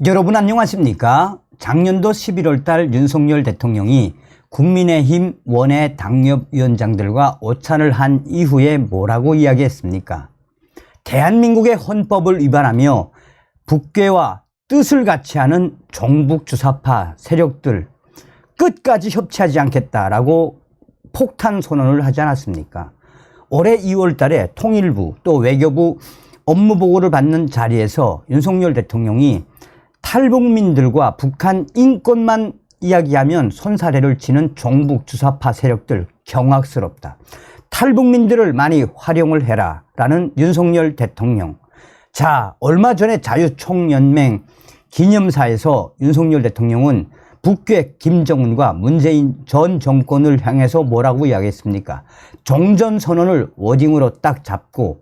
여러분 안녕하십니까? 작년도 11월 달 윤석열 대통령이 국민의힘 원외 당협위원장들과 오찬을 한 이후에 뭐라고 이야기했습니까? 대한민국의 헌법을 위반하며 북괴와 뜻을 같이 하는 종북주사파 세력들 끝까지 협치하지 않겠다라고 폭탄 선언을 하지 않았습니까? 올해 2월 달에 통일부 또 외교부 업무보고를 받는 자리에서 윤석열 대통령이 탈북민들과 북한 인권만 이야기하면 손사래를 치는 종북주사파 세력들 경악스럽다. 탈북민들을 많이 활용을 해라 라는 윤석열 대통령. 자, 얼마 전에 자유총연맹 기념사에서 윤석열 대통령은 북괴 김정은과 문재인 전 정권을 향해서 뭐라고 이야기했습니까? 종전선언을 워딩으로 딱 잡고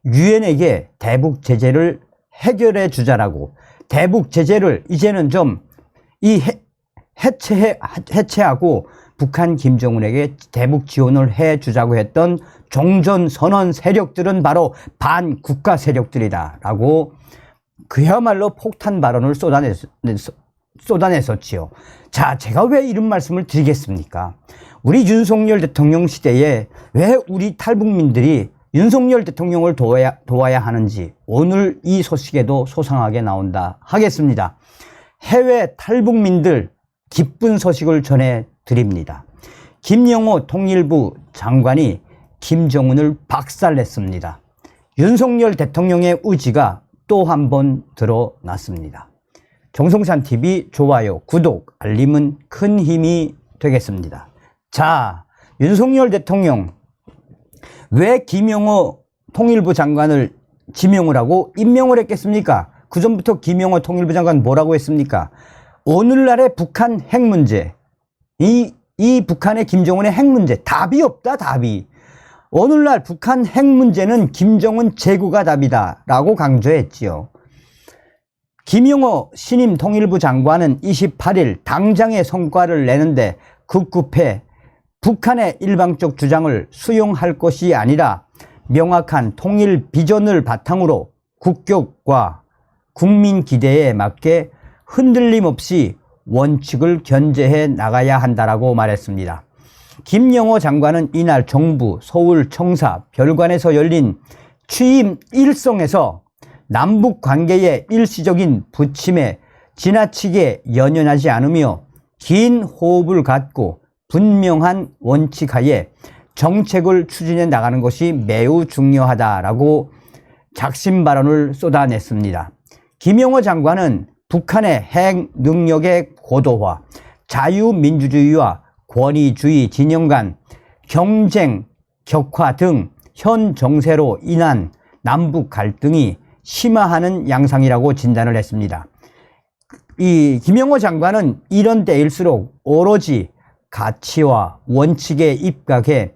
유엔에게 대북 제재를 해결해 주자라고, 대북 제재를 이제는 좀 해체하고 북한 김정은에게 대북 지원을 해 주자고 했던 종전선언 세력들은 바로 반국가 세력들이다 라고 그야말로 폭탄 발언을 쏟아냈었지요. 자, 제가 왜 이런 말씀을 드리겠습니까? 우리 윤석열 대통령 시대에 왜 우리 탈북민들이 윤석열 대통령을 도와야 하는지 오늘 이 소식에도 소상하게 나온다 하겠습니다. 해외 탈북민들 기쁜 소식을 전해드립니다. 김영호 통일부 장관이 김정은을 박살냈습니다. 윤석열 대통령의 의지가 또 한 번 드러났습니다. 정성산TV 좋아요, 구독, 알림은 큰 힘이 되겠습니다. 자, 윤석열 대통령 왜 김영호 통일부 장관을 지명을 하고 임명을 했겠습니까? 그전부터 김영호 통일부 장관 뭐라고 했습니까? 오늘날의 북한 핵 문제, 이 북한의 김정은의 핵 문제 답이 없다, 답이. 오늘날 북한 핵 문제는 김정은 제구가 답이다 라고 강조했지요. 김영호 신임 통일부 장관은 28일 당장의 성과를 내는데 급급해 북한의 일방적 주장을 수용할 것이 아니라 명확한 통일 비전을 바탕으로 국격과 국민 기대에 맞게 흔들림 없이 원칙을 견제해 나가야 한다라고 말했습니다. 김영호 장관은 이날 정부 서울 청사 별관에서 열린 취임 일성에서 남북 관계의 일시적인 부침에 지나치게 연연하지 않으며 긴 호흡을 갖고 분명한 원칙 하에 정책을 추진해 나가는 것이 매우 중요하다라고 작심 발언을 쏟아냈습니다. 김영호 장관은 북한의 핵 능력의 고도화, 자유민주주의와 권위주의 진영 간 경쟁 격화 등 현 정세로 인한 남북 갈등이 심화하는 양상이라고 진단을 했습니다. 이 김영호 장관은 이런 때일수록 오로지 가치와 원칙에 입각해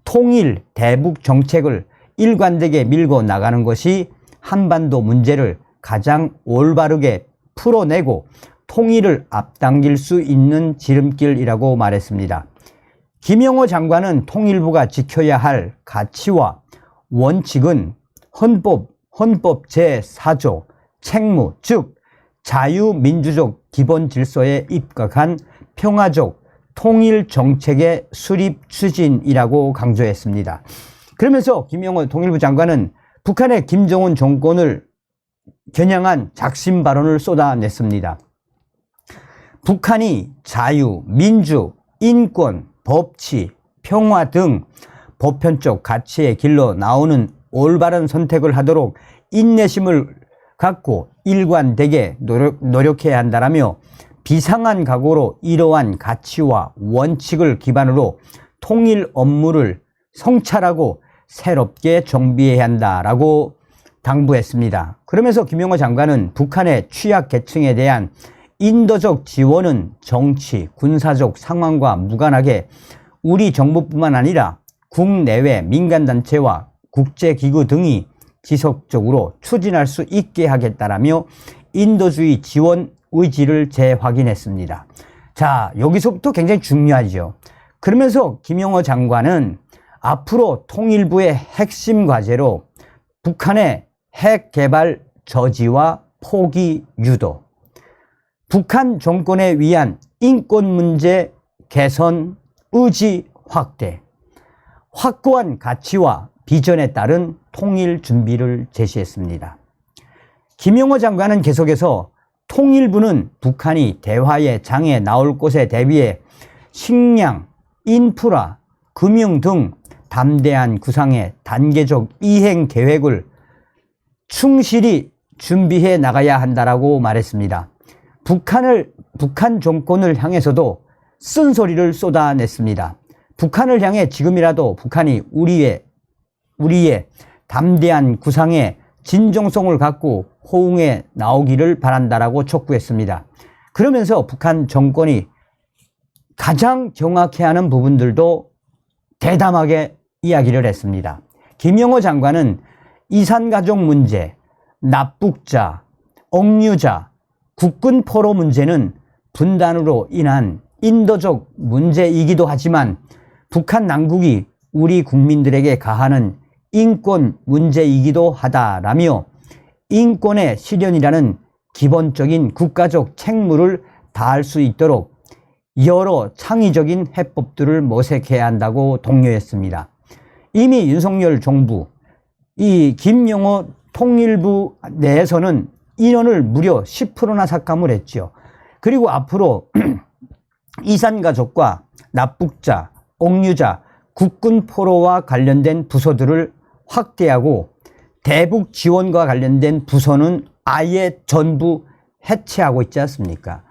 통일 대북 정책을 일관되게 밀고 나가는 것이 한반도 문제를 가장 올바르게 풀어내고 통일을 앞당길 수 있는 지름길이라고 말했습니다. 김영호 장관은 통일부가 지켜야 할 가치와 원칙은 헌법 제4조 책무, 즉 자유민주적 기본 질서에 입각한 평화적 통일 정책의 수립 추진이라고 강조했습니다. 그러면서 김영호 통일부 장관은 북한의 김정은 정권을 겨냥한 작심 발언을 쏟아냈습니다. 북한이 자유, 민주, 인권, 법치, 평화 등 보편적 가치의 길로 나오는 올바른 선택을 하도록 인내심을 갖고 일관되게 노력해야 한다라며 비상한 각오로 이러한 가치와 원칙을 기반으로 통일 업무를 성찰하고 새롭게 정비해야 한다라고 당부했습니다. 그러면서 김영호 장관은 북한의 취약 계층에 대한 인도적 지원은 정치, 군사적 상황과 무관하게 우리 정부뿐만 아니라 국내외 민간단체와 국제기구 등이 지속적으로 추진할 수 있게 하겠다라며 인도주의 지원 의지를 재확인했습니다. 자, 여기서부터 굉장히 중요하죠. 그러면서 김영호 장관은 앞으로 통일부의 핵심 과제로 북한의 핵 개발 저지와 포기 유도, 북한 정권에 위한 인권 문제 개선 의지 확대, 확고한 가치와 비전에 따른 통일 준비를 제시했습니다. 김영호 장관은 계속해서 통일부는 북한이 대화의 장에 나올 것에 대비해 식량, 인프라, 금융 등 담대한 구상의 단계적 이행 계획을 충실히 준비해 나가야 한다라고 말했습니다. 북한 정권을 향해서도 쓴소리를 쏟아냈습니다. 북한을 향해 지금이라도 북한이 우리의 담대한 구상에 진정성을 갖고 호응해 나오기를 바란다라고 촉구했습니다. 그러면서 북한 정권이 가장 경악해하는 부분들도 대담하게 이야기를 했습니다. 김영호 장관은 이산가족 문제, 납북자, 억류자, 국군 포로 문제는 분단으로 인한 인도적 문제이기도 하지만 북한 당국이 우리 국민들에게 가하는 인권 문제이기도 하다라며 인권의 실현이라는 기본적인 국가적 책무를 다할 수 있도록 여러 창의적인 해법들을 모색해야 한다고 독려했습니다. 이미 윤석열 정부, 이 김영호 통일부 내에서는 인원을 무려 10%나 삭감을 했죠. 그리고 앞으로 이산가족과 납북자, 억류자, 국군 포로와 관련된 부서들을 확대하고 대북 지원과 관련된 부서는 아예 전부 해체하고 있지 않습니까?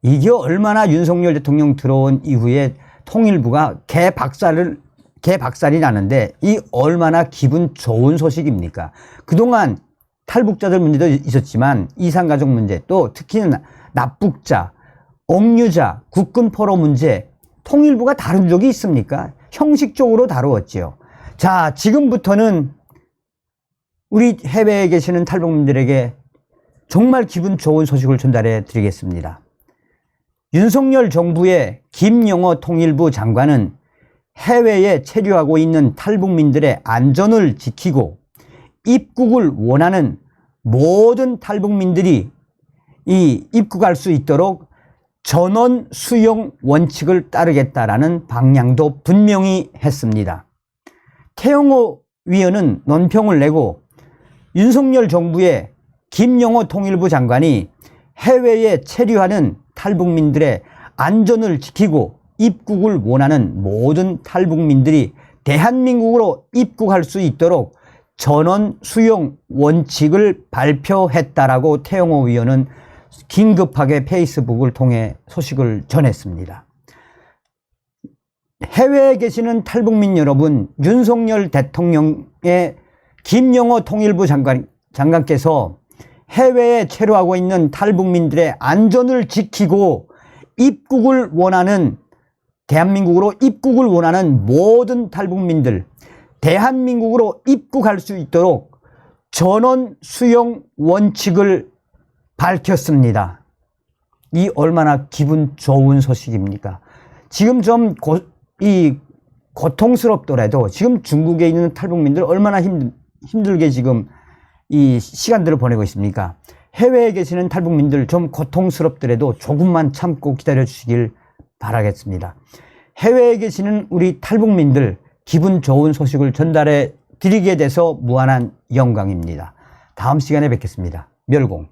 이게 얼마나 윤석열 대통령 들어온 이후에 통일부가 개박살이 나는데 이 얼마나 기분 좋은 소식입니까? 그동안 탈북자들 문제도 있었지만 이산가족 문제, 또 특히는 납북자, 억류자, 국군 포로 문제 통일부가 다룬 적이 있습니까? 형식적으로 다루었지요. 자, 지금부터는 우리 해외에 계시는 탈북민들에게 정말 기분 좋은 소식을 전달해 드리겠습니다. 윤석열 정부의 김영호 통일부 장관은 해외에 체류하고 있는 탈북민들의 안전을 지키고 입국을 원하는 모든 탈북민들이 입국할 수 있도록 전원 수용 원칙을 따르겠다라는 방향도 분명히 했습니다. 태영호 위원은 논평을 내고 윤석열 정부의 김영호 통일부 장관이 해외에 체류하는 탈북민들의 안전을 지키고 입국을 원하는 모든 탈북민들이 대한민국으로 입국할 수 있도록 전원 수용 원칙을 발표했다라고 태영호 위원은 긴급하게 페이스북을 통해 소식을 전했습니다. 해외에 계시는 탈북민 여러분, 윤석열 대통령의 김영호 통일부 장관께서 해외에 체류하고 있는 탈북민들의 안전을 지키고 입국을 원하는, 대한민국으로 입국을 원하는 모든 탈북민들, 대한민국으로 입국할 수 있도록 전원 수용 원칙을 밝혔습니다. 이 얼마나 기분 좋은 소식입니까? 지금 좀 고통스럽더라도 지금 중국에 있는 탈북민들 얼마나 힘들게 지금 이 시간들을 보내고 있습니까? 해외에 계시는 탈북민들 좀 고통스럽더라도 조금만 참고 기다려 주시길 바라겠습니다. 해외에 계시는 우리 탈북민들 기분 좋은 소식을 전달해 드리게 돼서 무한한 영광입니다. 다음 시간에 뵙겠습니다. 멸공.